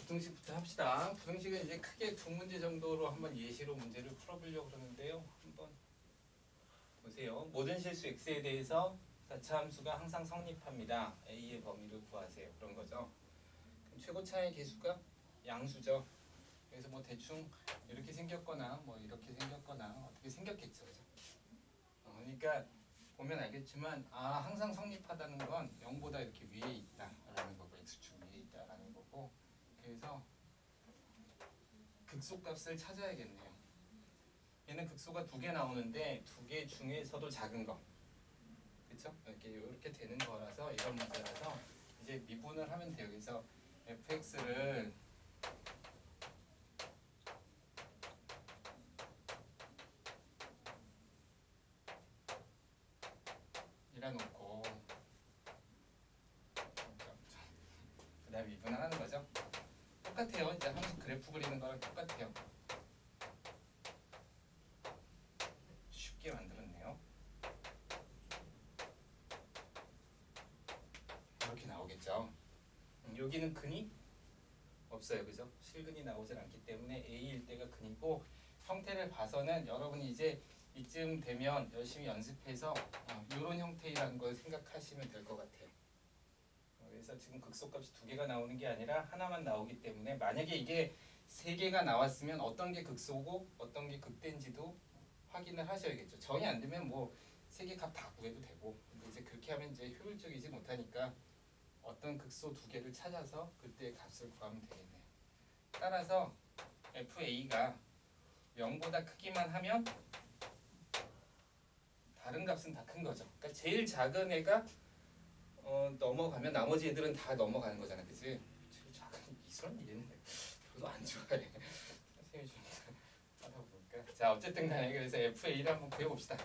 부등식부터 합시다. 부등식은 이제 크게 두 문제 정도로 한번 예시로 문제를 풀어보려고 그러는데요. 한번 보세요. 모든 실수 x에 대해서 4차 함수가 항상 성립합니다. a의 범위를 구하세요. 그런 거죠. 그럼 최고차의 개수가 양수죠. 그래서 뭐 대충 이렇게 생겼거나 뭐 이렇게 생겼거나 어떻게 생겼겠죠. 그죠? 그러니까 보면 알겠지만 항상 성립하다는 건 0보다 이렇게 위에 있다라는 거고 x축 위에 있다라는 거고 그래서 극소값을 찾아야겠네요. 얘는 극소가 두 개 나오는데 두 개 중에서도 작은 거 그쵸? 이렇게 되는 거라서 이런 문제라서 이제 미분을 하면 돼요. 그래서 fx를 이라 놓고 그 다음에 미분을 하는 거죠. 똑같아요. 이제 함수 그래프 그리는 거랑 똑같아요. 쉽게 만들었네요. 이렇게 나오겠죠. 여기는 근이 없어요. 그죠? 실근이 나오질 않기 때문에 A일 때가 근이고 형태를 봐서는 여러분이 이제 이쯤 되면 열심히 연습해서 이런 형태라는 걸 생각하시면 될 것 같아요. 그래서 지금 극소값이 두 개가 나오는 게 아니라 하나만 나오기 때문에 만약에 이게 세 개가 나왔으면 어떤 게 극소고 어떤 게 극대인지도 확인을 하셔야겠죠. 전혀 안 되면 뭐 세 개 값 다 구해도 되고 근데 이제 그렇게 하면 이제 효율적이지 못하니까 어떤 극소 두 개를 찾아서 그때의 값을 구하면 되겠네요. 따라서 FA가 0보다 크기만 하면 다른 값은 다 큰 거죠. 그러니까 제일 작은 애가 넘어가면 나머지 애들은 다 넘어가는 거잖아, 그치? 제일 작은 이선 얘는 별로 안 좋아해. 선생님이 좀 하다 보니까. 자, 어쨌든 간에 그래서 FA를 한번 구해봅시다.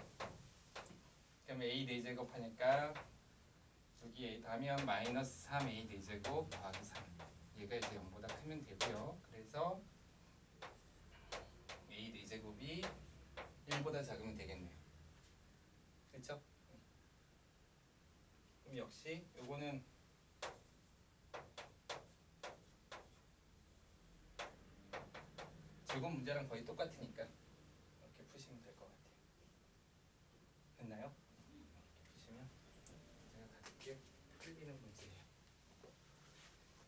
그러면 A 4제곱 하니까 여기 A 다면 마이너스 3A 4제곱 더하기 3. 얘가 이제 0보다 크면 되고요. 그래서 A 4제곱이 1보다 작으면 되겠네요. 그렇죠? 그럼 역시 요거는 제곱 문제랑 거의 똑같으니까 이렇게 푸시면 될 것 같아요. 됐나요? 이렇게 푸시면 제가 가볍게 풀리는 문제예요.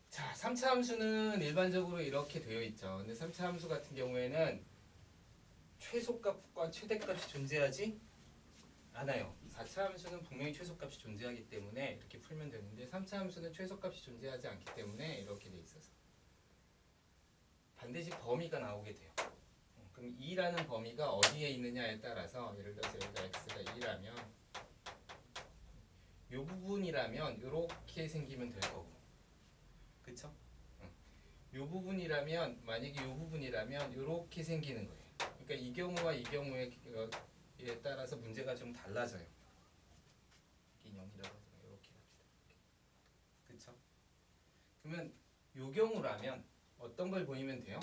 자, 3차 함수는 일반적으로 이렇게 되어 있죠. 근데 3차 함수 같은 경우에는 최소값과 최대값이 존재하지 않아요. 4차 함수는 분명히 최소값이 존재하기 때문에 이렇게 풀면 되는데 3차 함수는 최소값이 존재하지 않기 때문에 이렇게 돼 있어서 반드시 범위가 나오게 돼요. 그럼 2라는 범위가 어디에 있느냐에 따라서 예를 들어서 여기가 x가 2라면 이 부분이라면 이렇게 생기면 될 거고 그쵸? 이 부분이라면 만약에 이 부분이라면 이렇게 생기는 거예요. 그러니까 이 경우와 이 경우에 따라서 문제가 좀 달라져요. 인형이라고 하잖아요. 이렇게 합시다. 그쵸? 그러면 이 경우라면 어떤 걸 보이면 돼요?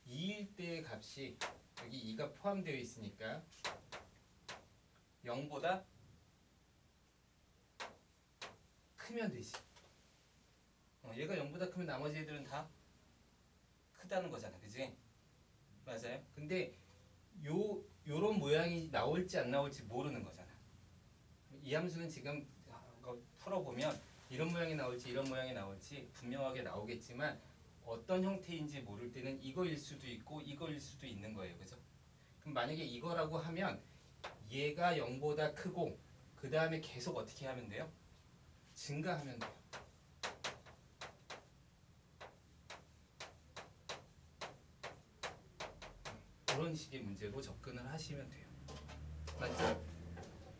2일 때의 값이 여기 2가 포함되어 있으니까 0보다 크면 되지. 얘가 0보다 크면 나머지 애들은 다 크다는 거잖아. 그지? 맞아요? 근데 요런 모양이 나올지 안 나올지 모르는 거잖아. 이 함수는 지금 풀어보면 이런 모양이 나올지 이런 모양이 나올지 분명하게 나오겠지만 어떤 형태인지 모를 때는 이거일 수도 있고 이거일 수도 있는 거예요. 그죠? 그럼 만약에 이거라고 하면 얘가 0보다 크고 그 다음에 계속 어떻게 하면 돼요? 증가하면 돼요. 그런 식의 문제로 접근을 하시면 돼요. 맞죠?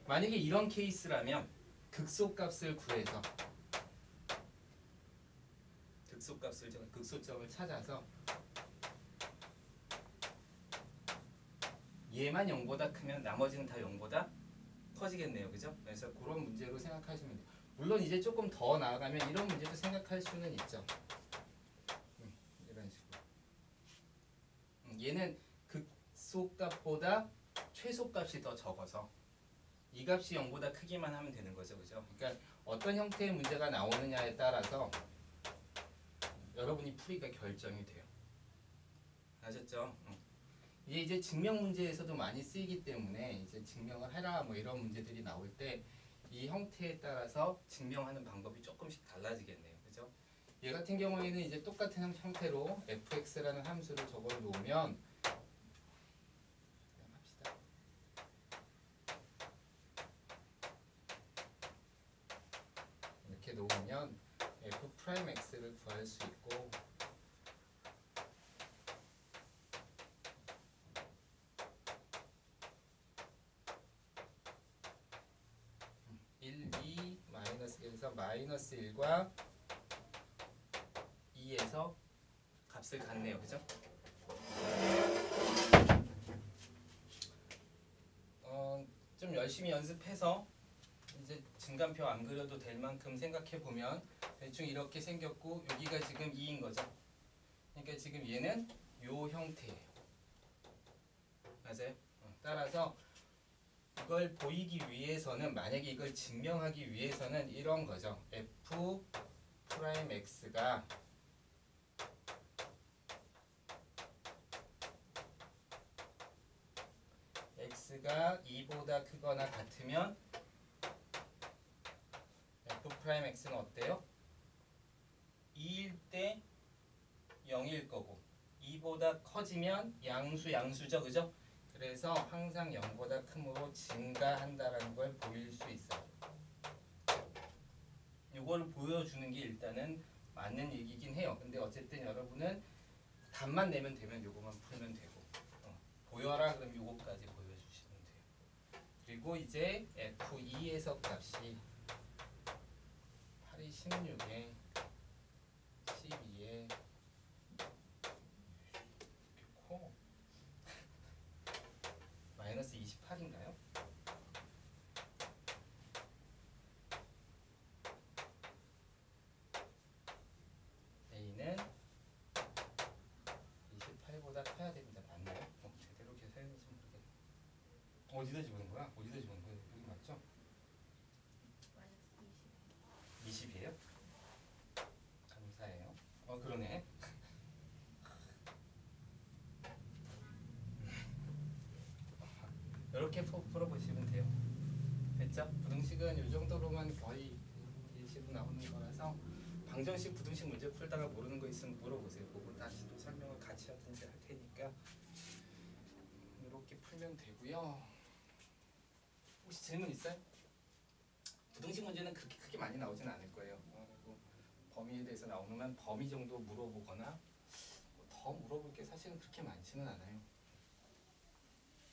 만약에 이런 케이스라면 극소값을 구해서 극소점을 찾아서 얘만 0보다 크면 나머지는 다 0보다 커지겠네요. 그죠? 그래서 그런 문제로 생각하시면 돼요. 물론 이제 조금 더 나아가면 이런 문제도 생각할 수는 있죠. 이런 식으로. 얘는 극소값보다 최소값이 더 적어서 이 값이 0보다 크기만 하면 되는 거죠. 그죠? 그러니까 어떤 형태의 문제가 나오느냐에 따라서 여러분이 풀이가 결정이 돼요. 아셨죠? 이게 이제 증명 문제에서도 많이 쓰이기 때문에 이제 증명을 해라 뭐 이런 문제들이 나올 때 이 형태에 따라서 증명하는 방법이 조금씩 달라지겠네요. 그죠? 얘 같은 경우에는 이제 똑같은 형태로 fx라는 함수를 적어 놓으면 그냥 합시다. 이렇게 놓으면 f'x를 구할 수 있고 1, 2, 마이너스 1에서 마이너스 1과 2에서 값을 갖네요. 그죠? 좀 열심히 연습해서 이제 증간표 안 그려도 될 만큼 생각해 보면 대충 이렇게 생겼고 여기가 지금 2인 거죠. 그러니까 지금 얘는 요 형태예요. 맞아요? 따라서 이걸 보이기 위해서는 만약에 이걸 증명하기 위해서는 이런 거죠. f 프라임 x가 x가 2보다 크거나 같으면 f 프라임 x는 어때요? 2일 때 0일 거고 2보다 커지면 양수죠. 그죠? 그래서 항상 0보다 크므로 증가한다라는 걸 보일 수 있어요. 이걸 보여주는 게 일단은 맞는 얘기긴 해요. 근데 어쨌든 여러분은 답만 내면 되면 요거만 풀면 되고 보여라 그럼 요거까지 보여주시면 돼요. 그리고 이제 F2에서 값이 8이 16에 12에 커 마이너스 28인가요? A는 28보다 커야 됩니다. 맞나요? 제대로 계산해서 모르겠네. 어디다 집어넣은 거야? 어디다 집어넣은 거야? 여기 맞죠? 20이에요? 감사해요. 그러네. 이렇게 풀어보시면 돼요. 됐죠? 부등식은 이 정도로만 거의 예시로 나오는 거라서 방정식 부등식 문제 풀다가 모르는 거 있으면 물어보세요. 그거 다시 또 설명을 같이 하든지 할 테니까 이렇게 풀면 되고요. 혹시 질문 있어요? 부등식 문제는 그렇게 크게 많이 나오진 않을 거예요. 그리고 범위에 대해서 나오면 범위 정도 물어보거나 더 물어볼 게 사실은 그렇게 많지는 않아요.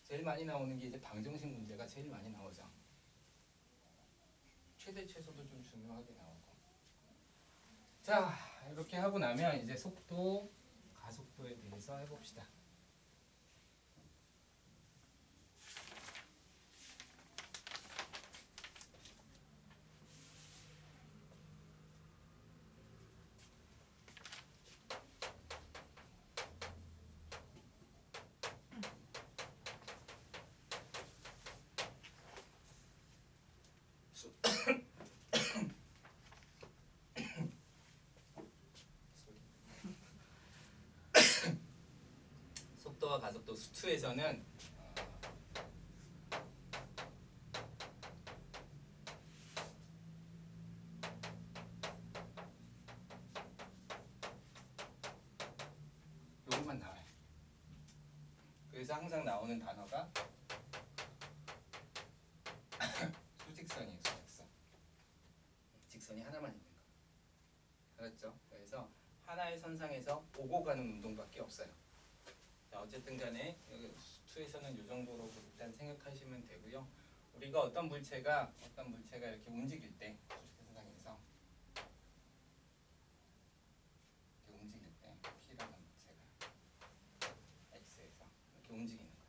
제일 많이 나오는 게 이제 방정식 문제가 제일 많이 나오죠. 최대 최소도 좀 중요하게 나오고. 자, 이렇게 하고 나면 이제 속도, 가속도에 대해서 해봅시다. 속도와 가속도 수투에서는 요것만 나와요. 그래서 항상 나오는 단어가 수직선이에요. 수직선. 직선이 하나만 있는 거. 알았죠? 그래서 하나의 선상에서 오고 가는 운동밖에 없어요. 자, 어쨌든 간에 여기 수투에서는 이 정도로 일단 생각하시면 되고요. 우리가 어떤 물체가 이렇게 움직일 때 수직선상에서 이렇게 움직일 때 P라는 물체가 X에서 이렇게 움직이는 거죠.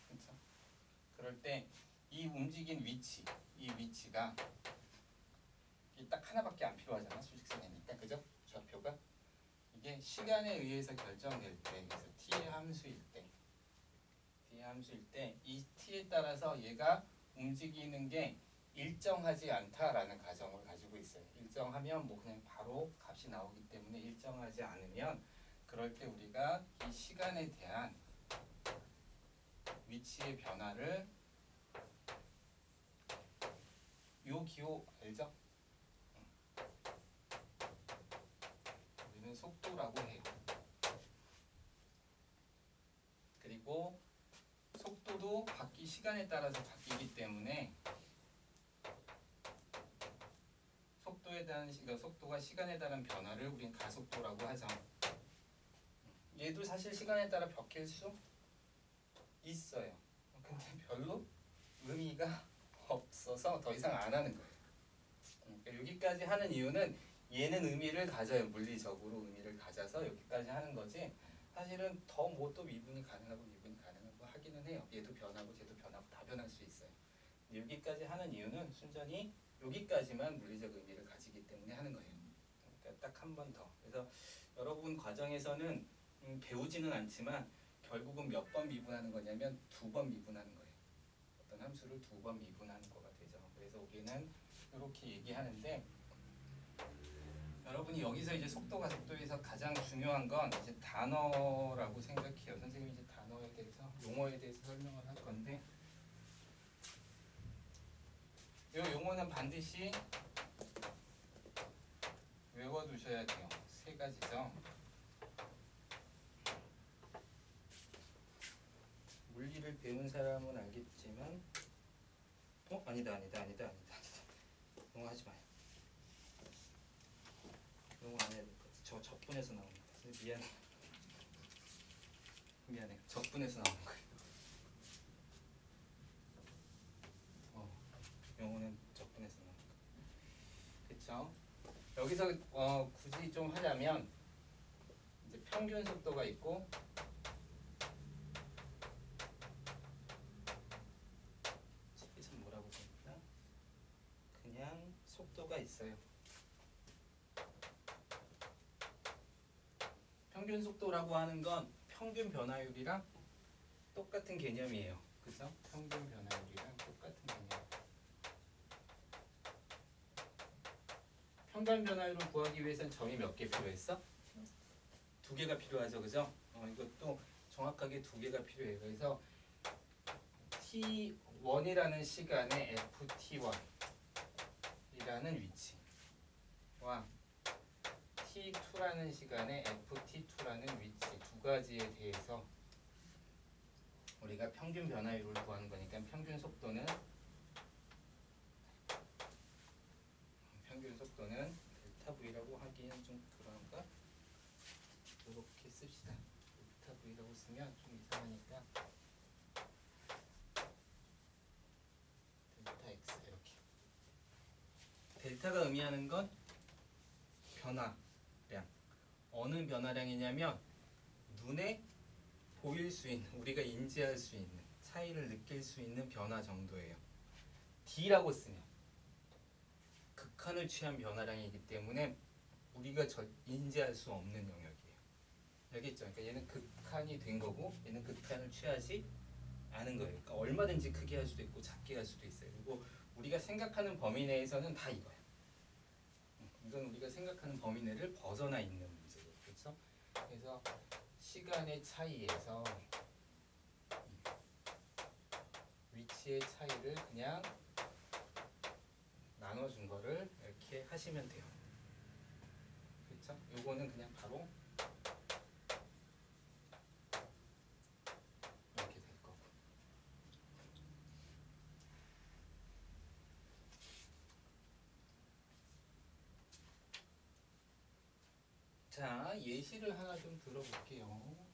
그렇죠? 그럴 때 이 움직인 위치, 이 위치가 딱 하나밖에 안 필요하잖아. 수직선이니까. 그죠? 좌표가 이게 시간에 의해서 결정될 때, 그래서 t의 함수일 때, 이 t에 따라서 얘가 움직이는 게 일정하지 않다라는 가정을 가지고 있어요. 일정하면 뭐 그냥 바로 값이 나오기 때문에 일정하지 않으면 그럴 때 우리가 이 시간에 대한 위치의 변화를 요 기호 알죠? 우리는 속도라고 해요. 그리고 속도도 시간에 따라서 바뀌기 때문에 속도가 시간에 따른 변화를 우린 가속도라고 하죠. 얘도 사실 시간에 따라 바뀔 수 있어요. 근데 별로 의미가 없어서 더 이상 안 하는 거예요. 그러니까 여기까지 하는 이유는 얘는 의미를 가져요. 물리적으로 의미를 가져서 여기까지 하는 거지. 사실은 더 뭐 또 미분이 가능하고 하기는 해요. 얘도 변하고 쟤도 변하고 다 변할 수 있어요. 근데 여기까지 하는 이유는 순전히 여기까지만 물리적 의미를 가지기 때문에 하는 거예요. 그러니까 딱 한 번 더. 그래서 여러분 과정에서는 배우지는 않지만 결국은 몇 번 미분하는 거냐면 2번 미분하는 거예요. 어떤 함수를 2번 미분하는 거가 되죠. 그래서 우리는 이렇게 얘기하는데 여러분이 여기서 이제 속도 가속도에서 가장 중요한 건 이제 단어라고 생각해요. 선생님이 이제 단어에 대해서 용어에 대해서 설명을 할 건데 이 용어는 반드시 외워두셔야 돼요. 3가지죠. 물리를 배운 사람은 알겠지만 아니다. 용어 하지 마요. 용어 안 해야 될 것 같아. 저 적분에서 나옵니다. 미안해요. 적분에서 나오는 거예요. 용어는 적분에서 나오는 거예요. 그쵸? 여기서 굳이 좀 하자면 이제 평균 속도가 있고 책에서 뭐라고 됩니까? 그냥 속도가 있어요. 평균 속도라고 하는 건 평균 변화율이랑 똑같은 개념이에요. 그죠? 평균 변화율이랑 똑같은 개념. 평균 변화율을 구하기 위해서는 점이 몇 개 필요했어? 2개가 필요하죠. 그죠? 이것도 정확하게 2개가 필요해요. 그래서 T1이라는 시간에 FT1이라는 위치와 T2라는 시간에 FT2라는 위치 2가지에 대해서 우리가 평균 변화율을 구하는 거니까 평균 속도는 델타 V라고 하기는 좀 그런가? 이렇게 씁시다. 델타 V라고 쓰면 좀 이상하니까 델타 X 이렇게. 델타가 의미하는 건 변화량. 어느 변화량이냐면 눈에 보일 수 있는, 우리가 인지할 수 있는, 차이를 느낄 수 있는 변화 정도예요. D라고 쓰면 극한을 취한 변화량이기 때문에 우리가 인지할 수 없는 영역이에요. 알겠죠? 그러니까 얘는 극한이 된 거고 얘는 극한을 취하지 않은 거예요. 그러니까 얼마든지 크게 할 수도 있고 작게 할 수도 있어요. 그리고 우리가 생각하는 범위 내에서는 다 이거예요. 이건 우리가 생각하는 범위 내를 벗어나 있는 문제예요. 그렇죠? 그래서 시간의 차이에서 위치의 차이를 그냥 나눠준 거를 이렇게 하시면 돼요. 그렇죠? 요거는 그냥 바로 이렇게 될 거고. 자, 예시를 하나 좀 들어볼게요.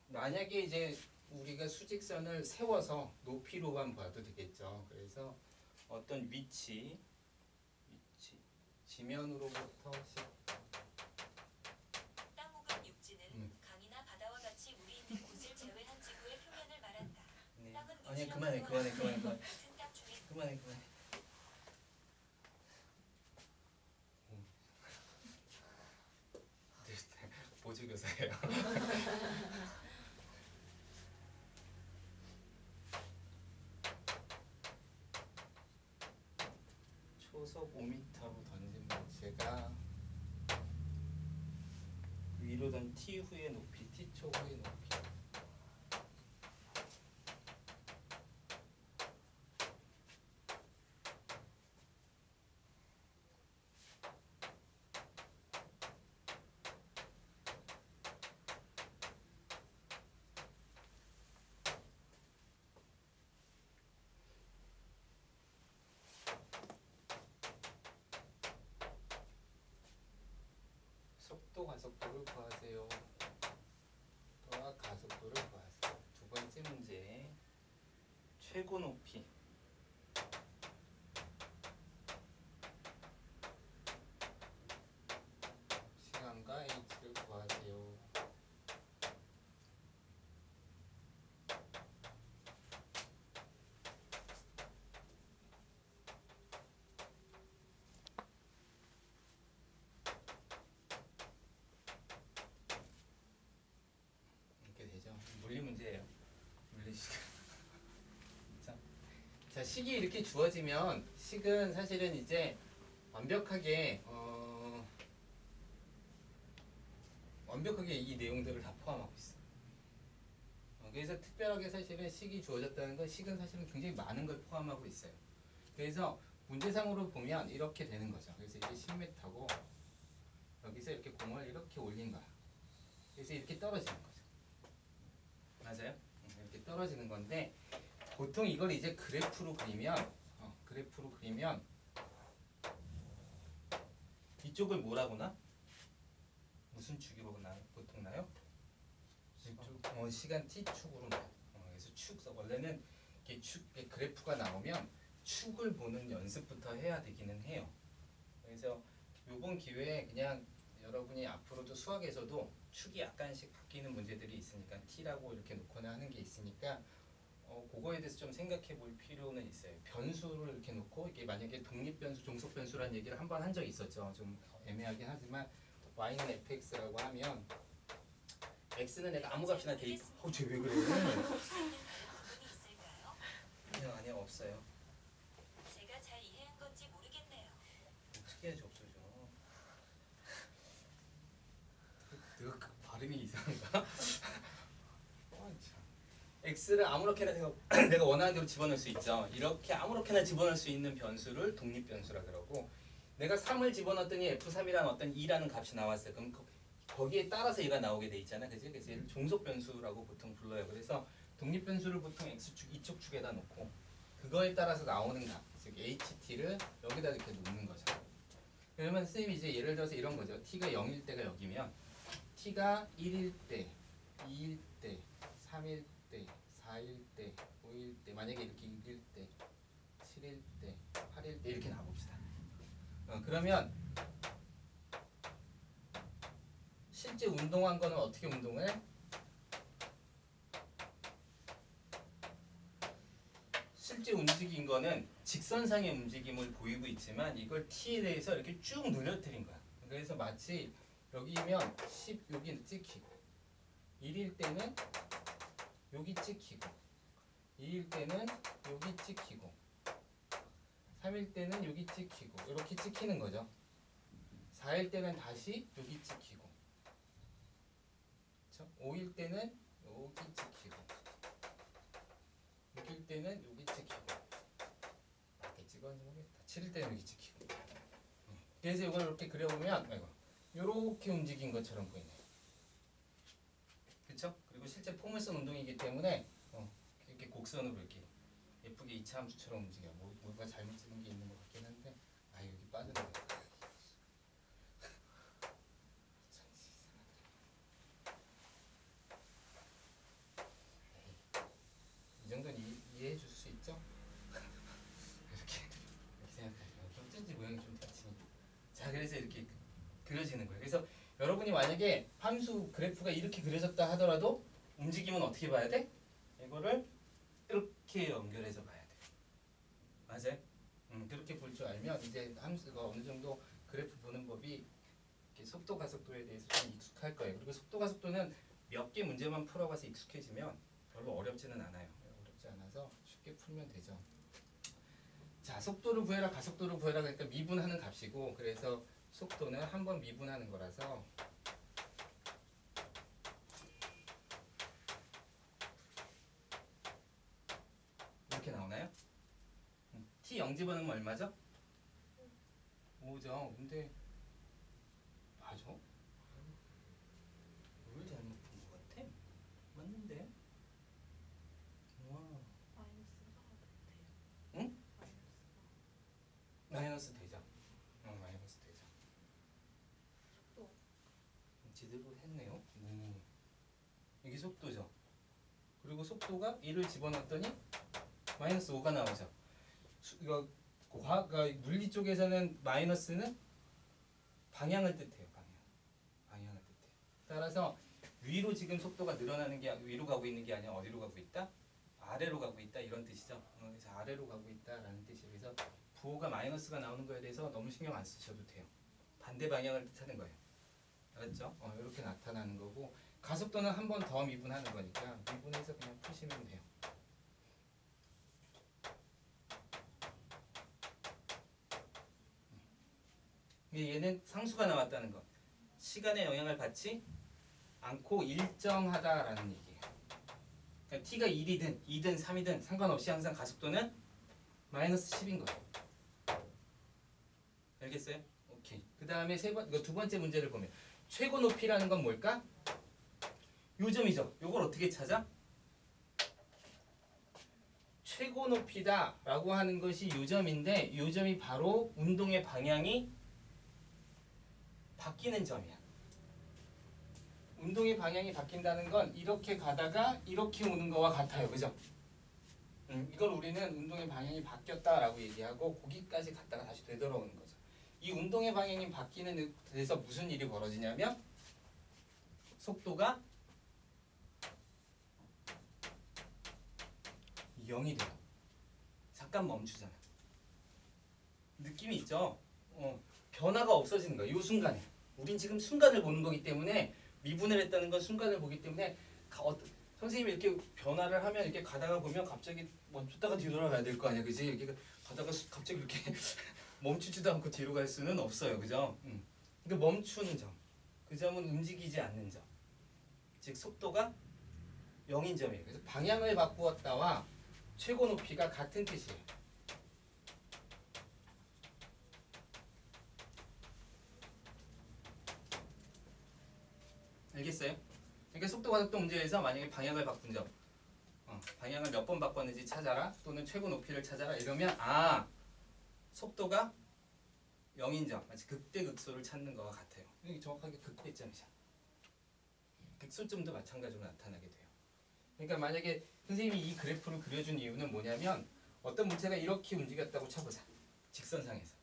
만약에 이제 우리가 수직선을 세워서 높이로만 봐도 되겠죠. 그래서 어떤 위치 지면으로부터 땅 혹은 육지는 강이나 바다와 같이 물이 있는 곳을 제외한 지구의 표면을 말한다. 네. 땅은 아니 위치와 그만해. 같은 땅 중에 그만해. 보조교사예요. 초속 5m로 던진 물체가 위로 던 t 후의 높이, t초 후의 높이. 속도 가속도를 구하세요. 속도와 가속도를 구하세요. 두 번째 문제. 최고 높이. 시간과 h를 구하세요. 이렇게 되죠. 물리 문제예요. 물리 시간. 자, 식이 이렇게 주어지면 식은 사실은 이제 완벽하게 완벽하게 이 내용들을 다 포함하고 있어. 그래서 특별하게 사실은 식이 주어졌다는 건 식은 사실은 굉장히 많은 걸 포함하고 있어요. 그래서 문제상으로 보면 이렇게 되는 거죠. 그래서 이게 10m고 여기서 이렇게 공을 이렇게 올린 거야. 그래서 이렇게 떨어지는 거죠. 맞아요? 이렇게 떨어지는 건데 보통 이걸 이제 그래프로 그리면 이쪽을 뭐라고 나? 무슨 축으로 보통 나요? 시간 t축으로 나요. 그래서 원래는 이렇게 그래프가 나오면 축을 보는 연습부터 해야 되기는 해요. 그래서 이번 기회에 그냥 여러분이 앞으로도 수학에서도 축이 약간씩 바뀌는 문제들이 있으니까 t라고 이렇게 놓거나 하는 게 있으니까 그거에 대해서 좀 생각해 볼 필요는 있어요. 변수를 이렇게 놓고 이게 만약에 독립변수, 종속변수라는 얘기를 한 번 한 적이 있었죠. 좀 애매하긴 하지만 y는 fx라고 하면 x는 내가 아무 값이나 대입. 쟤왜 그래? 아니요 없어요. 제가 잘 이해한 건지 모르겠네요. 어떻게 해야지 없어져? 내가 그 발음이 이상한가? x를 아무렇게나 내가 원하는 대로 집어넣을 수 있죠. 이렇게 아무렇게나 집어넣을 수 있는 변수를 독립변수라 그러고 내가 3을 집어넣었더니 f3이라는 어떤 2라는 값이 나왔어요. 그럼 거기에 따라서 얘가 나오게 돼 있잖아. 그치? 그래서 얘를 종속변수라고 보통 불러요. 그래서 독립변수를 보통 x축, 이쪽 축에다 놓고 그거에 따라서 나오는 값, 즉 ht를 여기다 이렇게 놓는 거죠. 그러면 선생님이 이제 예를 들어서 이런 거죠. t가 0일 때가 여기면 t가 1일 때, 2일 때, 3일 때, 4일 때, 5일 때, 만약에 이렇게 6일 때, 7일 때, 8일 때 이렇게 나봅시다. 그러면 실제 운동한 거는 어떻게 운동을? 실제 움직인 거는 직선상의 움직임을 보이고 있지만 이걸 t에 대해서 이렇게 쭉 늘려뜨린 거야. 그래서 마치 여기면 10 여기 찍히고 1일 때는 여기 찍히고 2일 때는 여기 찍히고 3일 때는 여기 찍히고 이렇게 찍히는 거죠. 4일 때는 다시 여기 찍히고 5일 때는 여기 찍히고 6일 때는 여기 찍히고 맞게 찍었는지 모르겠다. 7일 때는 여기 찍히고 그래서 이걸 이렇게 그려보면 이렇게 움직인 것처럼 보이네. 그쵸? 그리고 실제 포물선 운동이기 때문에 이렇게 곡선으로 이렇게 예쁘게 이차 함수처럼 움직여. 뭔가 잘못 찍은 게 있는 것 같긴 한데 여기 빠져나가. 이 정도는 이해해 줄 수 있죠? 이렇게 생각하시면 어쩐지 모양이 좀 다치니까. 자, 그래서 이렇게 그려지는 거예요. 그래서 여러분이 만약에 함수 그래프가 이렇게 그려졌다 하더라도 움직임은 어떻게 봐야 돼? 이거를 이렇게 연결해서 봐야 돼. 맞아요? 그렇게 볼 줄 알면 이제 함수가 어느 정도 그래프 보는 법이 이렇게 속도 가속도에 대해서 좀 익숙할 거예요. 그리고 속도 가속도는 몇 개 문제만 풀어봐서 익숙해지면 별로 어렵지는 않아요. 어렵지 않아서 쉽게 풀면 되죠. 자, 속도를 구해라, 가속도를 구해라. 그러니까 미분하는 값이고, 그래서 속도는 한 번 미분하는 거라서 이렇게 나오나요? t 0 집어넣으면 얼마죠? 5죠. 근데 맞아? 뭘 잘못 푼 것 같아? 맞는데? 와, 마이너스가 돼요. 응? 마이너스가. 마이너스 되죠. 마이너스 되죠. 또 제대로 했네요. 이게 속도죠. 그리고 속도가 1을 집어넣었더니 마이너스 5가 나오죠. 이거 물리 쪽에서는 마이너스는 방향을 뜻해요. 방향을 뜻해요. 따라서 위로 지금 속도가 늘어나는 게 위로 가고 있는 게 아니라 어디로 가고 있다? 아래로 가고 있다 이런 뜻이죠. 그래서 아래로 가고 있다라는 뜻이에요. 그래서 부호가 마이너스가 나오는 거에 대해서 너무 신경 안 쓰셔도 돼요. 반대 방향을 뜻하는 거예요. 알았죠? 이렇게 나타나는 거고 가속도는 한 번 더 미분하는 거니까 미분해서 그냥 푸시면 돼요. 얘는 상수가 나왔다는 거. 시간에 영향을 받지 않고 일정하다라는 얘기예요. 그러니까 t가 1이든 2든 3이든 상관없이 항상 가속도는 마이너스 10인 거예요. 알겠어요? 오케이. 그 다음에 두 번째 문제를 보면 최고 높이라는 건 뭘까? 요점이죠. 요걸 어떻게 찾아? 최고 높이다 라고 하는 것이 요점인데 요점이 바로 운동의 방향이 바뀌는 점이야. 운동의 방향이 바뀐다는 건 이렇게 가다가 이렇게 오는 거와 같아요. 그죠? 이걸 우리는 운동의 방향이 바뀌었다라고 얘기하고 거기까지 갔다가 다시 되돌아오는 거죠. 이 운동의 방향이 바뀌는 데서 무슨 일이 벌어지냐면 속도가 0이 돼요. 잠깐 멈추잖아. 느낌이 있죠? 변화가 없어지는 거야. 이 순간에. 우린 지금 순간을 보는 거기 때문에 미분을 했다는 건 순간을 보기 때문에 선생님이 이렇게 변화를 하면 이렇게 가다가 보면 갑자기 멈췄다가 뒤돌아가야 될 거 아니야. 그지? 이렇게 가다가 갑자기 이렇게 멈추지도 않고 뒤로 갈 수는 없어요. 그죠? 그러니까 멈추는 점. 그 점은 움직이지 않는 점. 즉 속도가 0인 점이에요. 그래서 방향을 바꾸었다와 최고 높이가 같은 뜻이에요. 알겠어요? 그러니까 속도 가속도 문제에서 만약에 방향을 바꾼 점, 방향을 몇 번 바꿨는지 찾아라 또는 최고 높이를 찾아라 이러면 속도가 0인 점, 마치 극대극소를 찾는 것과 같아요. 이게 정확하게 극대점이죠. 극소점도 마찬가지로 나타나게 돼요. 그러니까 만약에 선생님이 이 그래프를 그려준 이유는 뭐냐면 어떤 물체가 이렇게 움직였다고 쳐보자. 직선상에서.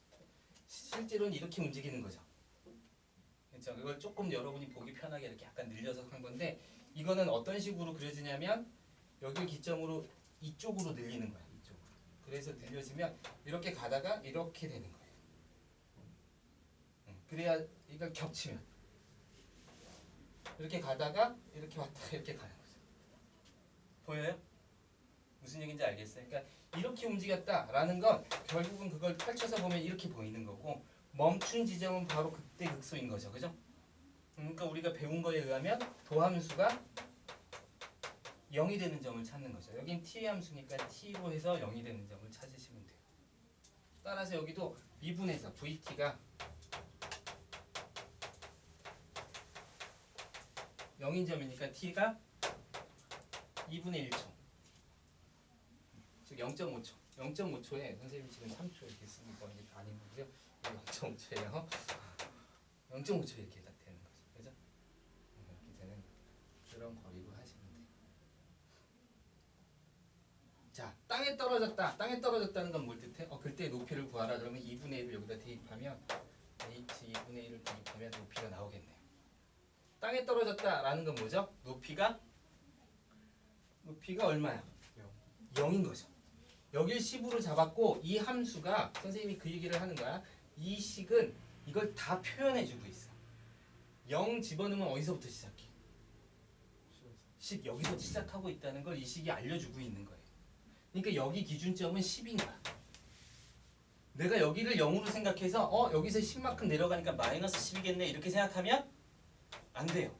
실제로는 이렇게 움직이는 거죠. 그렇죠? 이걸 조금 여러분이 보기 편하게 이렇게 약간 늘려서 한 건데 이거는 어떤 식으로 그려지냐면 여기를 기점으로 이쪽으로 늘리는 거야. 이쪽으로. 그래서 늘려지면 이렇게 가다가 이렇게 되는 거예요. 그래야 이걸 겹치면 이렇게 가다가 이렇게 왔다가 이렇게 가는 거죠. 보여요? 무슨 얘기인지 알겠어요? 그러니까 이렇게 움직였다라는 건 결국은 그걸 펼쳐서 보면 이렇게 보이는 거고 멈춘 지점은 바로 극대극소인 거죠. 그죠? 그러니까 우리가 배운 거에 의하면 도함수가 0이 되는 점을 찾는 거죠. 여긴 t 함수니까 t로 해서 0이 되는 점을 찾으시면 돼요. 따라서 여기도 미분해서 vt가 0인 점이니까 t가 2분의 1초. 즉 0.5초. 0.5초에 선생님이 지금 3초 이렇게 쓰니까 이게 아니고요. 0.5초예요. 0.5초 이렇게 딱 되는 거죠. 그죠? 이렇게 되는 그런 거리로 하시면 돼요. 자, 땅에 떨어졌다. 땅에 떨어졌다는 건 뭘 뜻해? 그때 높이를 구하라. 그러면 2분의 1을 여기다 대입하면 h 2분의 1을 대입하면 높이가 나오겠네요. 땅에 떨어졌다라는 건 뭐죠? 높이가 얼마야? 0인 거죠. 여길 10으로 잡았고 이 함수가 선생님이 그 얘기를 하는 거야. 이 식은 이걸 다 표현해주고 있어. 0 집어넣으면 어디서부터 시작해? 10 여기서 시작하고 있다는 걸 이 식이 알려주고 있는 거예요. 그러니까 여기 기준점은 10인 거야. 내가 여기를 0으로 생각해서 여기서 10만큼 내려가니까 마이너스 10이겠네 이렇게 생각하면 안 돼요.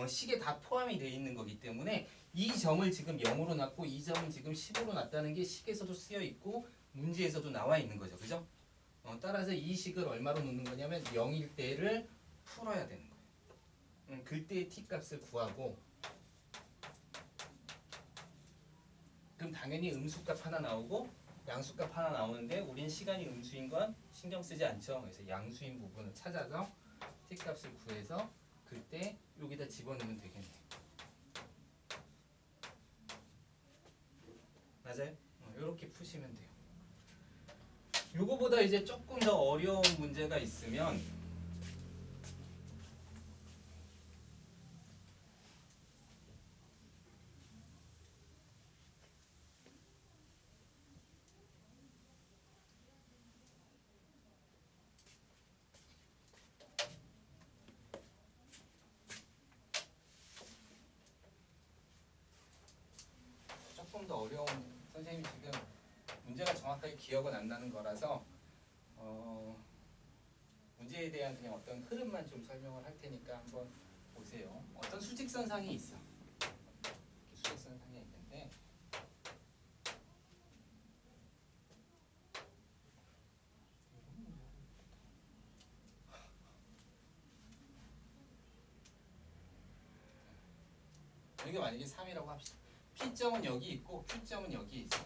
식에 다 포함이 되어 있는 거기 때문에 이 점을 지금 0으로 놨고 이 점은 지금 10으로 놨다는 게 식에서도 쓰여 있고 문제에서도 나와 있는 거죠. 그죠? 따라서 이 식을 얼마로 놓는 거냐면 0일 때를 풀어야 되는 거예요. 그때의 t 값을 구하고 그럼 당연히 음수값 하나 나오고 양수값 하나 나오는데 우린 시간이 음수인 건 신경 쓰지 않죠. 그래서 양수인 부분을 찾아서 t 값을 구해서 그때 여기다 집어넣으면 되겠네요. 맞아요? 이렇게 푸시면 돼요. 요거보다 이제 조금 더 어려운 문제가 있으면 조금 더 어려운 선생님이 지금 문제가 정확하게 기억은 안 나는 거라서 문제에 대한 그냥 어떤 흐름만 좀 설명을 할 테니까 한번 보세요. 어떤 수직선상이 있어. 수직선상이 있는데 이게 만약에 3이라고 합시다. P점은 여기 있고 Q점은 여기 있어.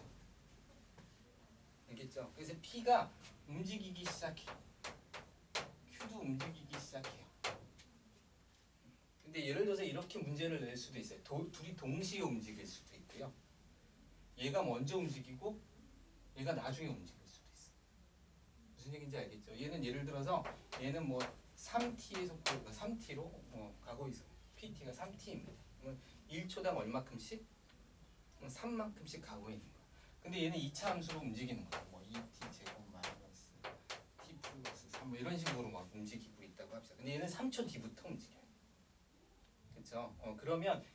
알겠죠? 그래서 P가 움직이기 시작해. Q도 움직이기 시작해요. 근데 예를 들어서 이렇게 문제를 낼 수도 있어요. 둘이 동시에 움직일 수도 있고요. 얘가 먼저 움직이고 얘가 나중에 움직일 수도 있어. 무슨 얘기인지 알겠죠? 얘는 예를 들어서 얘는 뭐 3t에서 3t로 가고 있어요. PT가 3t입니다. 그러면 1초당 얼마큼씩? 3만큼씩 가고 있는 거야. 근데 얘는 2차 함수로 움직이는 거야. 뭐 2t 제곱 마이너스 t 플러스 3 뭐 이런 식으로 막 움직이고 있다고 합시다. 근데 얘는 3초 뒤부터 움직여요. 그렇죠? 그러면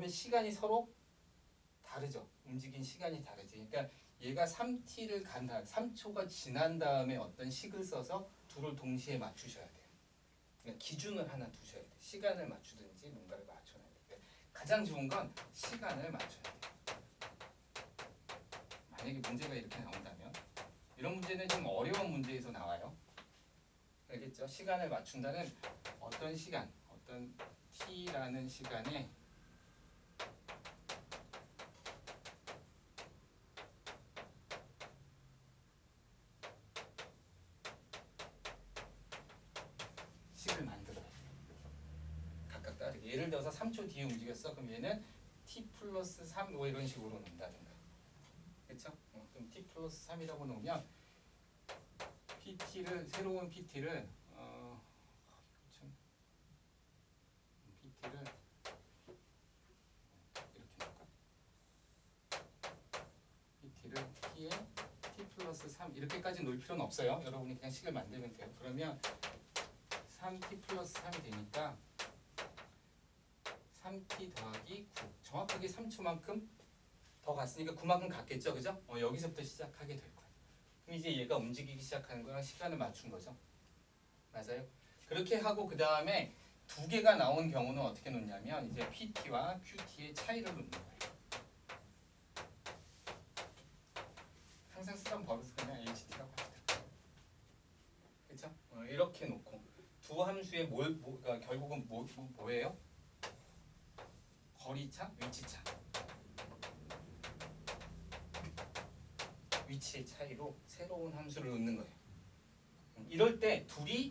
시간이 서로 다르죠. 움직인 시간이 다르지. 그러니까 얘가 3t를 간 다음 3초가 지난 다음에 어떤 식을 써서 둘을 동시에 맞추셔야 돼요. 그러니까 기준을 하나 두셔야 돼요. 시간을 맞추든지 뭔가를 맞춰놔야 돼요. 가장 좋은 건 시간을 맞춰야 돼요. 만약에 문제가 이렇게 나온다면 이런 문제는 좀 어려운 문제에서 나와요. 알겠죠? 시간을 맞춘다는 어떤 시간, 어떤 t라는 시간에 식을 만들어요. 각각 다르게. 예를 들어서 3초 뒤에 움직였어. 그럼 얘는 t 플러스 3 뭐 이런 식으로 놓는다든가. 그렇죠? 그럼 t 플러스 3이라고 놓으면 PT를 새로운 PT를 PT를 이렇게 놓을까? PT를 T에 T 플러스 3 이렇게까지 놓을 필요는 없어요. 여러분이 그냥 식을 만들면 돼요. 그러면 3T 플러스 3이 되니까 3T 더하기 9 정확하게 3초만큼 더 갔으니까 9만큼 갔겠죠. 그죠? 여기서부터 시작하게 될 거예요. 그럼 이제 얘가 움직이기 시작하는 거랑 시간을 맞춘 거죠. 맞아요? 그렇게 하고 그 다음에 두 개가 나온 경우는 어떻게 놓냐면 이제 PT와 QT의 차이를 놓는 거예요. 항상 쓰던 버릇은 그냥 HT라고 합니다. 그렇죠? 이렇게 놓고 두 함수의 그러니까 결국은 뭐예요? 거리차, 위치차. 위치의 차이로 새로운 함수를 놓는 거예요. 이럴 때 둘이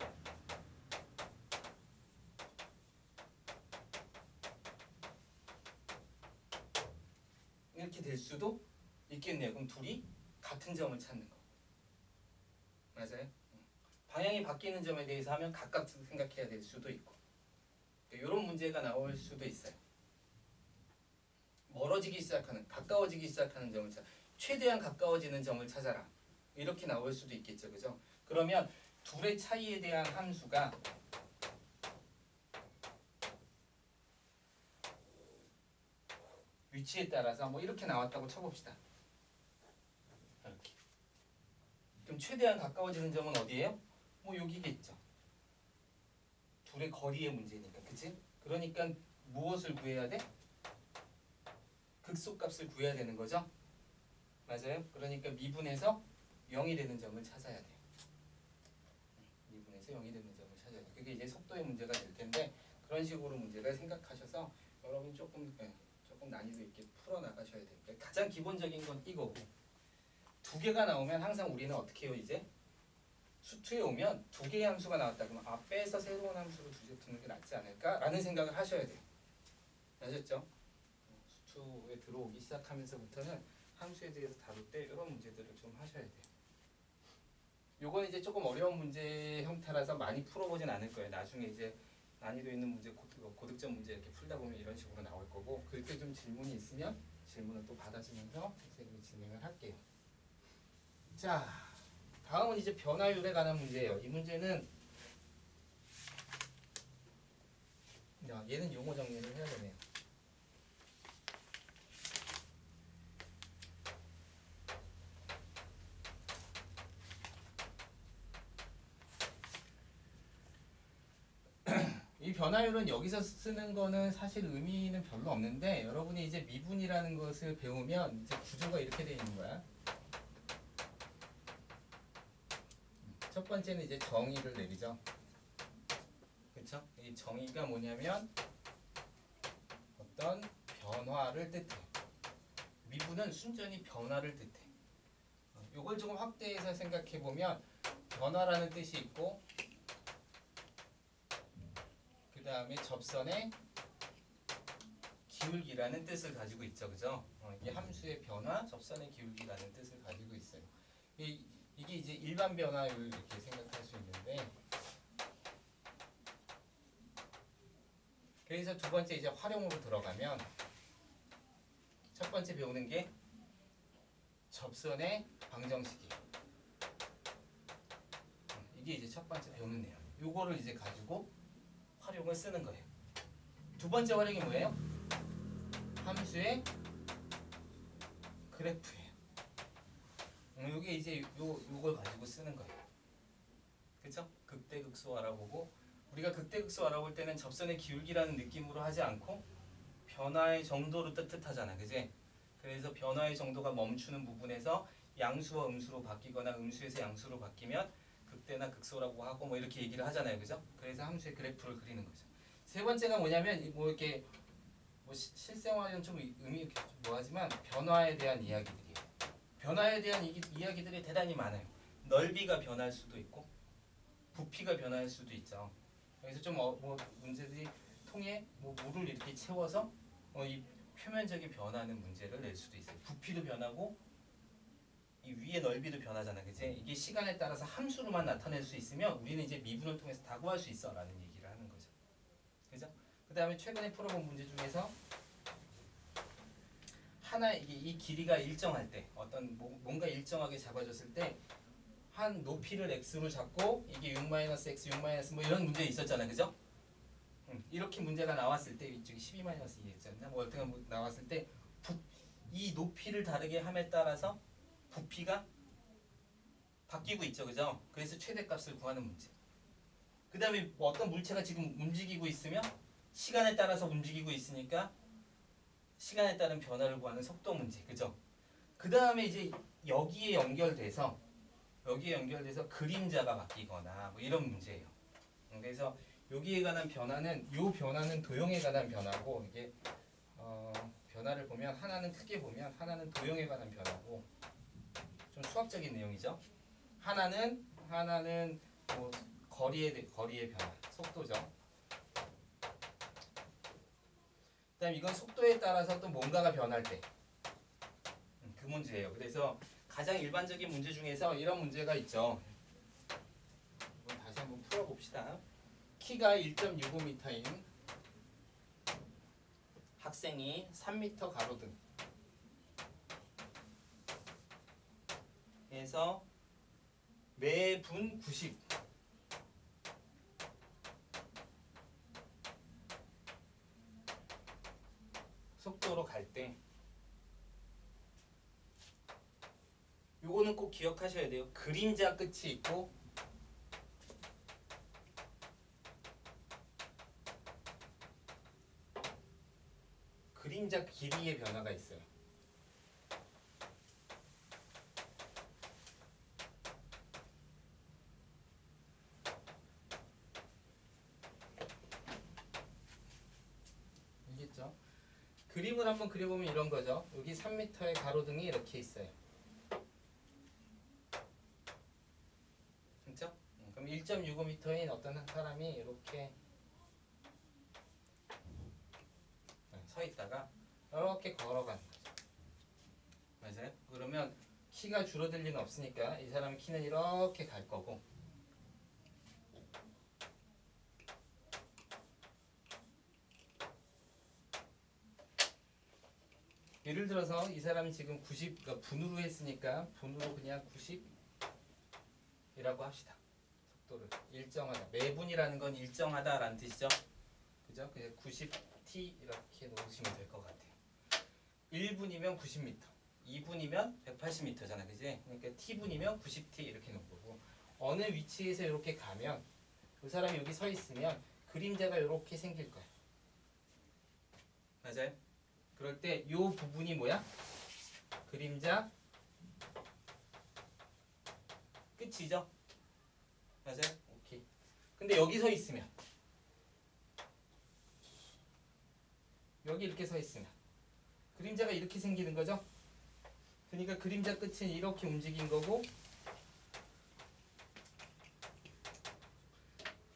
이렇게 될 수도 있겠네요. 그럼 둘이 같은 점을 찾는 거. 맞아요? 방향이 바뀌는 점에 대해서 하면 각각 생각해야 될 수도 있고 이런 문제가 나올 수도 있어요. 멀어지기 시작하는, 가까워지기 시작하는 점을 찾아 최대한 가까워지는 점을 찾아라. 이렇게 나올 수도 있겠죠. 그죠? 그러면 둘의 차이에 대한 함수가 위치에 따라서 뭐 이렇게 나왔다고 쳐봅시다. 이렇게. 그럼 최대한 가까워지는 점은 어디예요? 뭐 여기겠죠. 둘의 거리의 문제니까, 그치? 그러니까 무엇을 구해야 돼? 극소값을 구해야 되는 거죠. 맞아요? 그러니까 미분에서 0이 되는 점을 찾아야 돼요. 미분에서 0이 되는 점을 찾아야 돼요. 그게 이제 속도의 문제가 될 텐데 그런 식으로 문제를 생각하셔서 여러분 조금 난이도 있게 풀어 나가셔야 돼요. 그러니까 가장 기본적인 건 이거고 두 개가 나오면 항상 우리는 어떻게 해요? 이제 수투에 오면 두 개의 함수가 나왔다 그러면 빼서 새로운 함수를 두개 두는 게 낫지 않을까라는 생각을 하셔야 돼요. 아셨죠? 수투에 들어오기 시작하면서부터는 함수에 대해서 다룰 때 이런 문제들을 좀 하셔야 돼요. 요건 이제 조금 어려운 문제 형태라서 많이 풀어보진 않을 거예요. 나중에 이제 난이도 있는 문제, 고득점 문제 이렇게 풀다 보면 이런 식으로 나올 거고 그때 좀 질문이 있으면 질문을 또 받아주면서 선생님이 진행을 할게요. 자, 다음은 이제 변화율에 관한 문제예요. 이 문제는 얘는 용어 정리를 해야 되네요. 이 변화율은 여기서 쓰는 거는 사실 의미는 별로 없는데 여러분이 이제 미분이라는 것을 배우면 이제 구조가 이렇게 되어 있는 거야. 첫 번째는 이제 정의를 내리죠. 그렇죠? 이 정의가 뭐냐면 어떤 변화를 뜻해. 미분은 순전히 변화를 뜻해. 이걸 조금 확대해서 생각해 보면 변화라는 뜻이 있고 그 다음에 접선의 기울기라는 뜻을 가지고 있죠, 그죠? 이게 함수의 변화, 접선의 기울기라는 뜻을 가지고 있어요. 이게 이제 일반 변화율 이렇게 생각할 수 있는데, 그래서 두 번째 이제 활용으로 들어가면 첫 번째 배우는 게 접선의 방정식이에요. 이게 이제 첫 번째 배우는 내용. 요거를 이제 가지고 활용을 쓰는 거예요. 두 번째 활용이 뭐예요? 함수의 그래프예요. 요게 이제 요걸 가지고 쓰는 거예요. 그쵸? 극대극소 알아보고 우리가 극대극소 알아볼 때는 접선의 기울기라는 느낌으로 하지 않고 변화의 정도로 뜻하잖아, 그지? 그래서 변화의 정도가 멈추는 부분에서 양수와 음수로 바뀌거나 음수에서 양수로 바뀌면 극대나 극소라고 하고 뭐 이렇게 얘기를 하잖아요, 그죠? 그래서 함수의 그래프를 그리는 거죠. 세 번째가 뭐냐면 뭐 이렇게 뭐 실생활은 좀 의미 뭐하지만 변화에 대한 이야기들이에요. 변화에 대한 이야기들이 대단히 많아요. 넓이가 변할 수도 있고 부피가 변할 수도 있죠. 그래서 좀 뭐 문제들이 통해 뭐 물을 이렇게 채워서 이 표면적인 변하는 문제를 낼 수도 있어요. 부피도 변하고 이 위의 넓이도 변하잖아, 그치? 이게 시간에 따라서 함수로만 나타낼 수 있으면 우리는 이제 미분을 통해서 다 구할 수 있어라는 얘기를 하는 거죠. 그죠? 그 다음에 최근에 풀어본 문제 중에서 하나 이 길이가 일정할 때 어떤 뭔가 일정하게 잡아줬을 때 한 높이를 x로 잡고 이게 6-x, 6- 뭐 이런 문제 있었잖아, 그죠? 이렇게 문제가 나왔을 때 이쪽이 12-2x였나? 뭐 어떻게 나왔을 때 이 높이를 다르게 함에 따라서 부피가 바뀌고 있죠, 그죠? 그래서 최대값을 구하는 문제. 그 다음에 뭐 어떤 물체가 지금 움직이고 있으면 시간에 따라서 움직이고 있으니까 시간에 따른 변화를 구하는 속도 문제, 그죠? 그 다음에 이제 여기에 연결돼서 그림자가 바뀌거나 뭐 이런 문제예요. 그래서 여기에 관한 변화는 요 변화는 도형에 관한 변화고 이게 변화를 보면 하나는 크게 보면 하나는 도형에 관한 변화고 좀 수학적인 내용이죠. 하나는 뭐 거리의 변화, 속도죠. 그다음 이건 속도에 따라서 또 뭔가가 변할 때 그 문제예요. 그래서 가장 일반적인 문제 중에서 이런 문제가 있죠. 다시 한번 풀어봅시다. 키가 1.65m인 학생이 3m 가로등 에서 매분 90 속도로 갈 때 요거는 꼭 기억하셔야 돼요. 그림자 끝이 있고 그림자 길이의 변화가 있어요. 알겠죠? 그림을 한번 그려보면 이런 거죠. 여기 3m의 가로등이 이렇게 있어요. 그렇죠? 그럼 1.65m인 어떤 사람이 이렇게 서 있다가 이렇게 걸어가는 거죠. 맞아요? 그러면 키가 줄어들 리는 없으니까 이 사람 키는 이렇게 갈 거고, 예를 들어서 이 사람이 지금 90, 그러니까 분으로 했으니까 분으로 그냥 90이라고 합시다. 속도를 일정하다. 매분이라는 건 일정하다라는 뜻이죠. 그죠? 그래서 90t 이렇게 놓으시면 될 것 같아요. 1분이면 90m, 2분이면 180m잖아, 그지? 그러니까 t분이면 90t 이렇게 놓은 거고, 어느 위치에서 이렇게 가면 그 사람이 여기 서 있으면 그림자가 이렇게 생길 거야. 맞아요? 그럴 때 이 부분이 뭐야? 그림자 끝이죠? 맞아요? 오케이. 근데 여기 서 있으면, 여기 이렇게 서 있으면 그림자가 이렇게 생기는 거죠? 그러니까 그림자 끝은 이렇게 움직인 거고,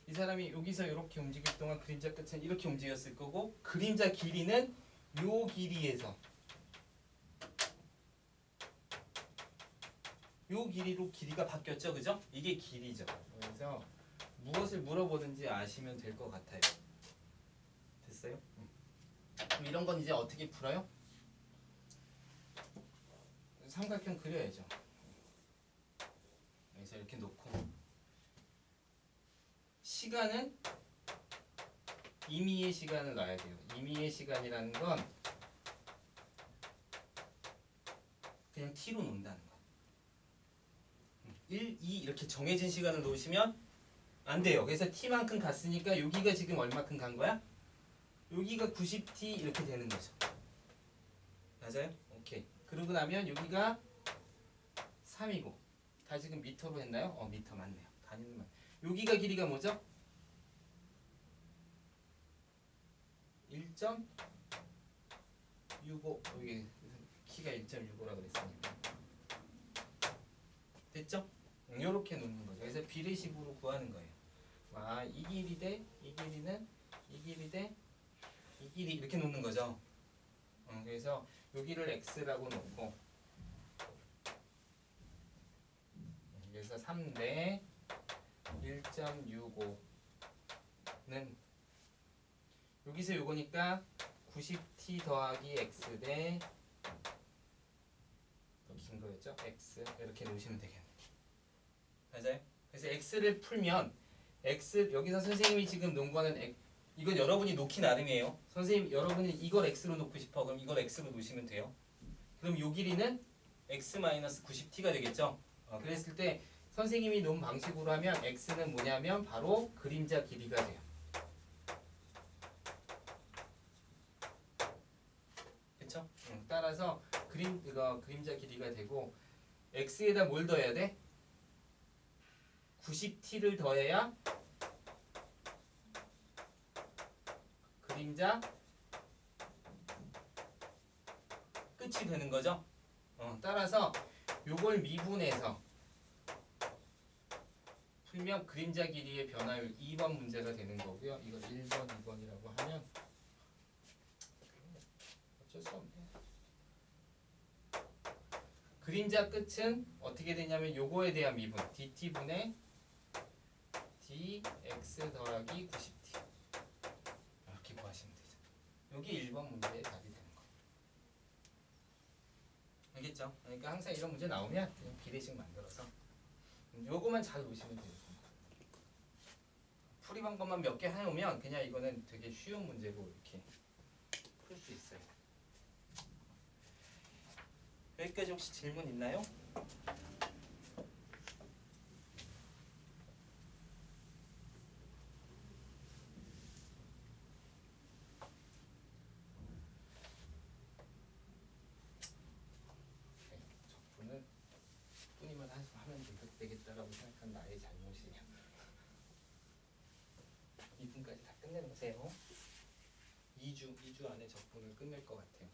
이 사람이 여기서 이렇게 움직일 동안 그림자 끝은 이렇게 움직였을 거고, 그림자 길이는 요 길이에서 요 길이로 길이가 바뀌었죠, 그죠? 이게 길이죠. 그래서 무엇을 물어보든지 아시면 될 것 같아요. 됐어요? 그럼 이런 건 이제 어떻게 풀어요? 삼각형 그려야죠. 그래서 이렇게 놓고, 시간은 임의의 시간을 놔야 돼요. 임의의 시간이라는 건 그냥 t로 놓는다는 거. 1, 2 이렇게 정해진 시간을 놓으시면 안 돼요. 그래서 t만큼 갔으니까 여기가 지금 얼마큼 간 거야? 여기가 90t 이렇게 되는 거죠. 맞아요? 오케이. 그러고 나면 여기가 3이고, 다 지금 미터로 했나요? 미터 맞네요. 단위는 맞. 여기가 길이가 뭐죠? 1.65. 여기 키가 1.65라 그랬으니까. 됐죠? 이렇게 놓는 거죠. 그래서 비례식으로 구하는 거예요. 이 길이 대 이 길이는 이 길이 대 이 길이 이렇게 놓는 거죠. 그래서 여기를 x라고 놓고, 그래서 3 대 1.65는 여기서 요거니까 90t 더하기 x 대 더 긴 거였죠? x 이렇게 놓으시면 되겠네요. 맞아요? 그래서 x를 풀면 x, 여기서 선생님이 지금 놓은 거는 이건 여러분이 놓기 나름이에요. 선생님, 여러분이 이걸 x로 놓고 싶어. 그럼 이걸 x로 놓으시면 돼요. 그럼 요 길이는 x-90t가 되겠죠? 그랬을 때 선생님이 놓은 방식으로 하면 x는 뭐냐면 바로 그림자 길이가 돼요. 그쵸? 따라서 그림자 길이가 되고, x에다 뭘 더해야 돼? 90t를 더해야 그림자 끝이 되는 거죠. 따라서 요걸 미분해서 풀면 그림자 길이의 변화율 2번 문제가 되는 거고요. 이걸 1번, 2번이라고 하면 어쩔 수 없네요. 그림자 끝은 어떻게 되냐면 요거에 대한 미분 dt분의 dx 더하기 90t 이렇게 구하시면 되죠. 여기 1번 문제의 답이 되는 거예요. 알겠죠? 그러니까 항상 이런 문제 나오면 그냥 비례식 만들어서 요거만 잘 놓으시면 돼요. 풀이 방법만 몇 개 해오면 그냥 이거는 되게 쉬운 문제고 이렇게 풀 수 있어요. 여기까지 혹시 질문 있나요? 끝내보세요. 2주 안에 적분을 끝낼 것 같아요.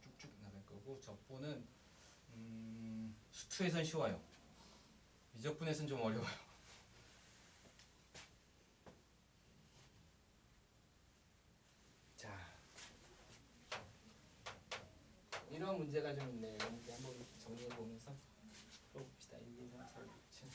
쭉쭉 나갈 거고 적분은 수투에선 쉬워요. 미적분에선 좀 어려워요. 자, 이런 문제가 좀 있네요. 이렇게 한번 정리해 보면서 풀어봅시다. 1, 2, 3, 4, 5, 7.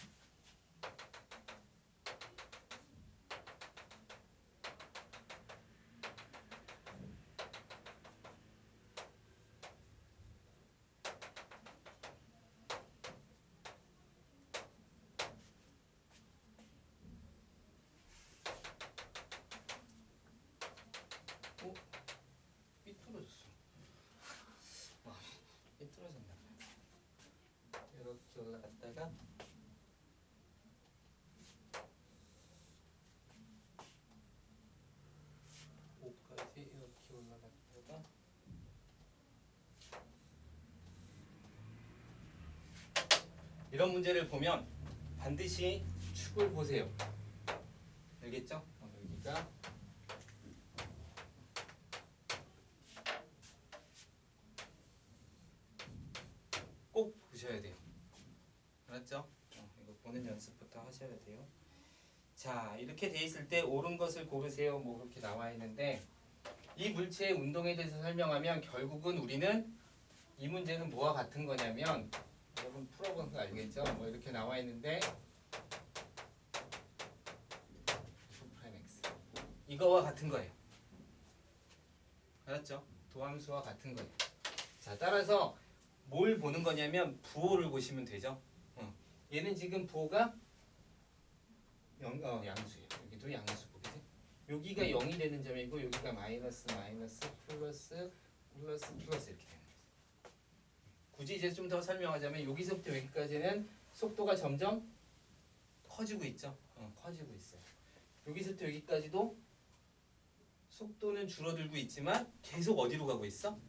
삐뚤어졌어. 삐뚤어졌나 봐요. 이렇게 올라갔다가 5까지 이렇게 올라갔다가 이런 문제를 보면 반드시 축을 보세요. 알겠죠? 여기가 꼭 보셔야 돼요. 알았죠? 이거 보는 연습부터 하셔야 돼요. 자, 이렇게 돼 있을 때 옳은 것을 고르세요. 뭐 그렇게 나와 있는데 이 물체의 운동에 대해서 설명하면 결국은 우리는 이 문제는 뭐와 같은 거냐면 여러분 풀어본 거 알겠죠? 뭐 이렇게 나와 있는데 이거와 같은 거예요. 알았죠? 도함수와 같은 거예요. 자, 따라서 뭘 보는 거냐면 부호를 보시면 되죠. 얘는 지금 부호가 양수예요. 여기도 양수고, 그지? 여기가 0이 되는 점이고 여기가 마이너스, 마이너스, 플러스, 플러스, 플러스 이렇게 되는 거죠. 굳이 이제 좀 더 설명하자면 여기서부터 여기까지는 속도가 점점 커지고 있죠. 커지고 있어요. 여기서부터 여기까지도 속도는 줄어들고 있지만 계속 어디로 가고 있어?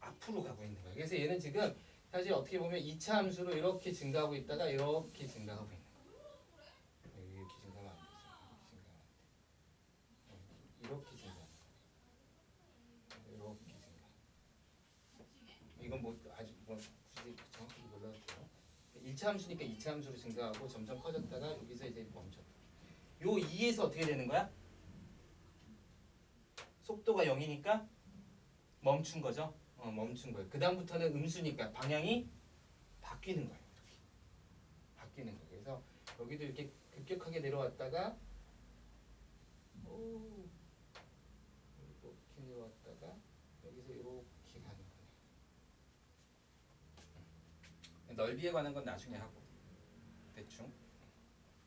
앞으로 가고 있는 거예요. 그래서 얘는 지금 사실 어떻게 보면 2차 함수로 이렇게 증가하고 있다가 이렇게 증가하고 있는 거예요. 이렇게 증가하면 안 되죠. 이렇게 증가하면 안 돼요. 이렇게 증가. 이건 뭐 아주 뭐 굳이 정확히 몰라도 돼요. 1차 함수니까 2차 함수로 증가하고 점점 커졌다가 여기서 이제 멈춰. 요 2에서 어떻게 되는 거야? 속도가 0이니까 멈춘 거죠. 멈춘 거예요. 그 다음부터는 음수니까 방향이 바뀌는 거예요. 이렇게 바뀌는 거예요. 그래서 여기도 이렇게 급격하게 내려왔다가 이렇게 내려왔다가 여기서 이렇게 가는 거예요. 넓이에 관한 건 나중에 하고 대충.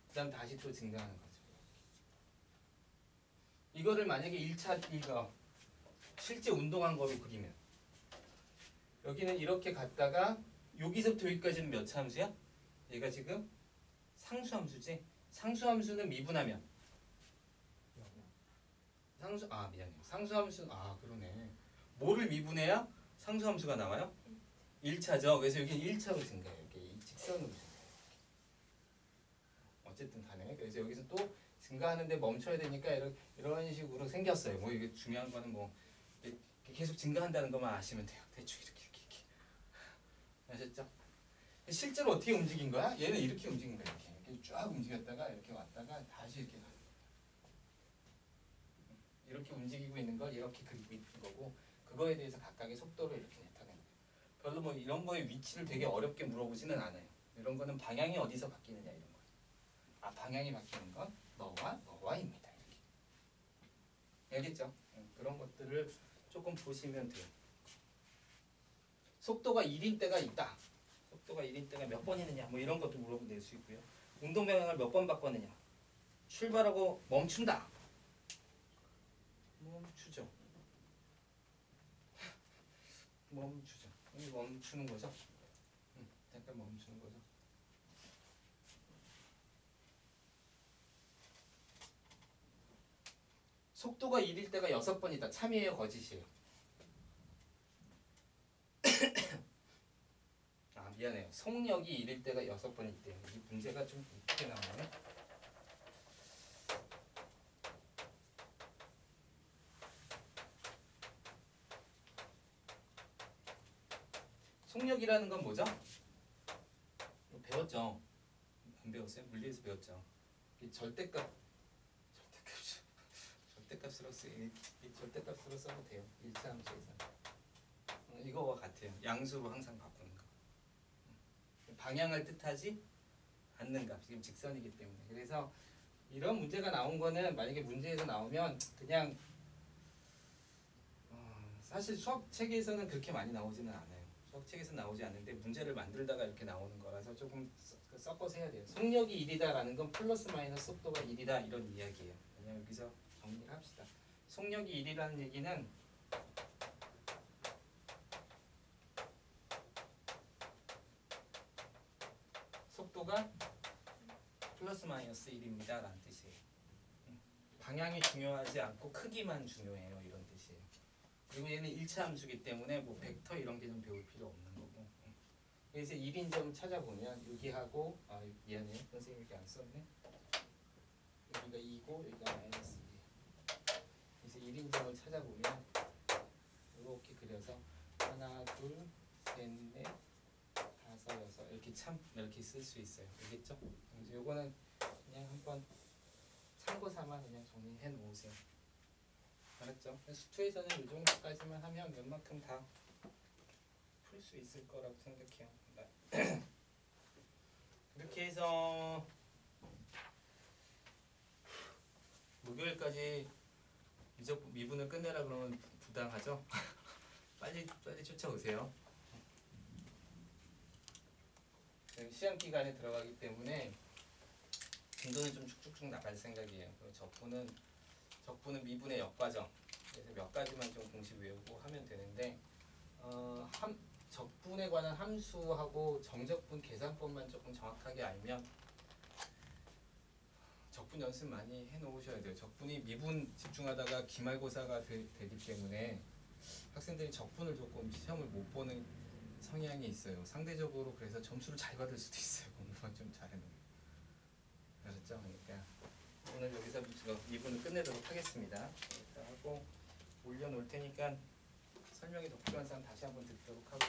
그다음 다시 또 증가하는 거죠. 이거를 만약에 1차 이거 실제 운동한 거로 그리면 여기는 이렇게 갔다가 여기서부터 여기까지는 몇 차 함수야? 얘가 지금 상수함수지? 상수함수는 미분하면 미안해요. 상수함수 그러네. 뭐를 미분해야 상수함수가 나와요? 1차죠. 그래서 여기 1차로 증가해요. 이렇게 직선으로 증가해요. 어쨌든 간에 그래서 여기서 또 증가하는데 멈춰야 되니까 이런 식으로 생겼어요. 뭐 이게 중요한 거는 뭐 계속 증가한다는 것만 아시면 돼요. 대충 이렇게 아셨죠? 실제로 어떻게 움직인 거야? 얘는 이렇게 움직인 거야. 이렇게 쫙 움직였다가 이렇게 왔다가 다시 이렇게 가는 거야. 이렇게 움직이고 있는 걸 이렇게 그리고 있는 거고 그거에 대해서 각각의 속도를 이렇게 나타내는 거예요. 별로 뭐 이런 거의 위치를 되게 어렵게 물어보지는 않아요. 이런 거는 방향이 어디서 바뀌느냐 이런 거예요. 방향이 바뀌는 건 너와입니다. 이렇게. 알겠죠? 그런 것들을 조금 보시면 돼요. 속도가 1인 때가 있다. 속도가 1인 때가 몇 번이느냐 뭐 이런 것도 물어보면 될 수 있고요. 운동 방향을 몇 번 바꿨느냐. 출발하고 멈춘다. 멈추죠. 멈추죠. 여기 멈추는 거죠. 잠깐 멈추는 거죠. 속도가 1일 때가 6번이다. 참이에요, 거짓이에요? 미안해요. 속력이 1일 때가 6번 있대요. 이 문제가 좀 웃기게 나오네. 속력이라는 건 뭐죠? 배웠죠? 안 배웠어요? 물리에서 배웠죠? 이 절대값으로 써도 돼요. 1차 함수에서. 이거와 같아요. 양수로 항상 바꾸는 거. 방향을 뜻하지 않는 값. 지금 직선이기 때문에. 그래서 이런 문제가 나온 거는 만약에 문제에서 나오면 그냥 사실 수학 책에서는 그렇게 많이 나오지는 않아요. 수학 책에서 나오지 않는데 문제를 만들다가 이렇게 나오는 거라서 조금 섞어서 해야 돼요. 속력이 1이다라는 건 플러스 마이너스 속도가 1이다 이런 이야기예요. 그냥 여기서 정리를 합시다. 속력이 1이라는 얘기는 속도가 플러스 마이너스 1입니다 라는 뜻이에요. 방향이 중요하지 않고 크기만 중요해요 이런 뜻이에요. 그리고 얘는 1차 함수기 때문에 뭐 벡터 이런 게 좀 배울 필요 없는 거고. 그래서 1인 점 찾아보면 여기하고 미안해요 선생님 이렇게 안 썼네. 여기가 2고 여기가 마이너스 1이에요. 그래서 1인 점을 찾아보면 이렇게 그려서 하나 둘 셋 넷 다섯 여섯 이렇게 쓸 수 있어요. 알겠죠? 그래서 요거는 그냥 한번 참고 삼아 그냥 정리해 놓으세요. 알았죠? 수투에서는 이 정도까지만 하면 웬만큼 다 풀 수 있을 거라고 생각해요. 이렇게 해서 목요일까지 미분을 끝내라 그러면 부당하죠? 빨리 쫓아오세요. 시험 기간에 들어가기 때문에 진도는 좀 쭉쭉쭉 나갈 생각이에요. 적분은 미분의 역과정. 그래서 몇 가지만 좀 공식 외우고 하면 되는데 적분에 관한 함수하고 정적분 계산법만 조금 정확하게 알면 적분 연습 많이 해놓으셔야 돼요. 적분이 미분 집중하다가 기말고사가 되기 때문에 학생들이 적분을 조금 시험을 못 보는 성향이 있어요. 상대적으로 그래서 점수를 잘 받을 수도 있어요. 공부만 좀 잘해놓으면. 알았죠? 그러니까 오늘 여기서 미분을 끝내도록 하겠습니다. 이렇게 하고 올려놓을 테니까 설명이 더 필요한 사람 다시 한번 듣도록 하고